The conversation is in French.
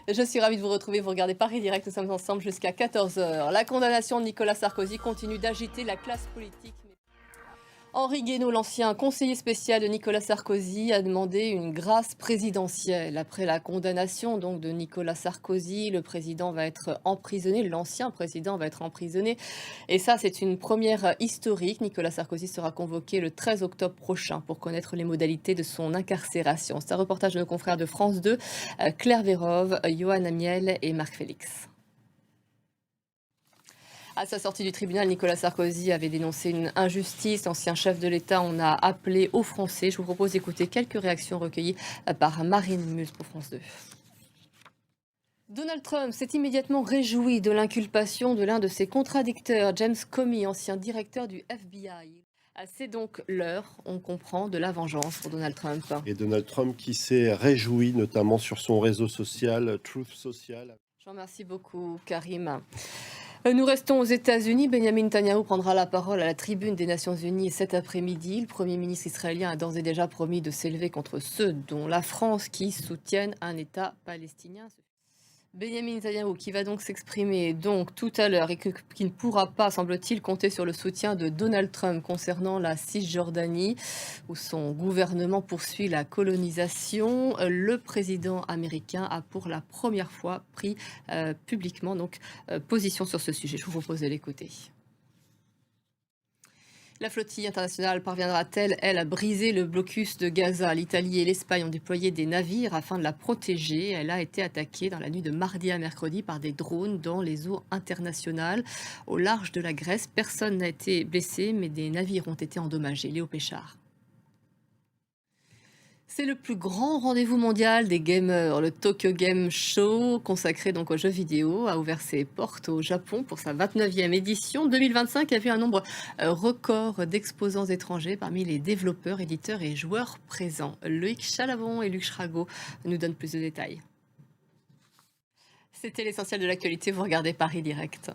Je suis ravie de vous retrouver. Vous regardez Paris Direct. Nous sommes ensemble jusqu'à 14 heures. La condamnation de Nicolas Sarkozy continue d'agiter la classe politique. Henri Guénaud, l'ancien conseiller spécial de Nicolas Sarkozy, a demandé une grâce présidentielle. Après la condamnation donc de Nicolas Sarkozy, le président va être emprisonné, l'ancien président va être emprisonné. Et ça, c'est une première historique. Nicolas Sarkozy sera convoqué le 13 octobre prochain pour connaître les modalités de son incarcération. C'est un reportage de nos confrères de France 2, Claire Vérove, Johan Amiel et Marc Félix. À sa sortie du tribunal, Nicolas Sarkozy avait dénoncé une injustice. L'ancien chef de l'État en a appelé aux Français. Je vous propose d'écouter quelques réactions recueillies par Marine Muse pour France 2. Donald Trump s'est immédiatement réjoui de l'inculpation de l'un de ses contradicteurs, James Comey, ancien directeur du FBI. C'est donc l'heure, on comprend, de la vengeance pour Donald Trump. Et Donald Trump qui s'est réjoui, notamment sur son réseau social, Truth Social. Je vous remercie beaucoup, Karim. Nous restons aux États-Unis. Benjamin Netanyahou prendra la parole à la tribune des Nations Unies cet après-midi. Le Premier ministre israélien a d'ores et déjà promis de s'élever contre ceux, dont la France, qui soutiennent un État palestinien. Benjamin Netanyahou qui va donc s'exprimer donc tout à l'heure et qui ne pourra pas, semble-t-il, compter sur le soutien de Donald Trump concernant la Cisjordanie où son gouvernement poursuit la colonisation. Le président américain a pour la première fois pris publiquement position sur ce sujet. Je vous propose de l'écouter. La flottille internationale parviendra-t-elle, elle, à briser le blocus de Gaza? L'Italie et l'Espagne ont déployé des navires afin de la protéger. Elle a été attaquée dans la nuit de mardi à mercredi par des drones dans les eaux internationales. Au large de la Grèce, personne n'a été blessé, mais des navires ont été endommagés. Léo Péchard. C'est le plus grand rendez-vous mondial des gamers. Le Tokyo Game Show, consacré donc aux jeux vidéo, a ouvert ses portes au Japon pour sa 29e édition. 2025 a vu un nombre record d'exposants étrangers parmi les développeurs, éditeurs et joueurs présents. Loïc Chalavon et Luc Schrago nous donnent plus de détails. C'était l'essentiel de l'actualité. Vous regardez Paris Direct.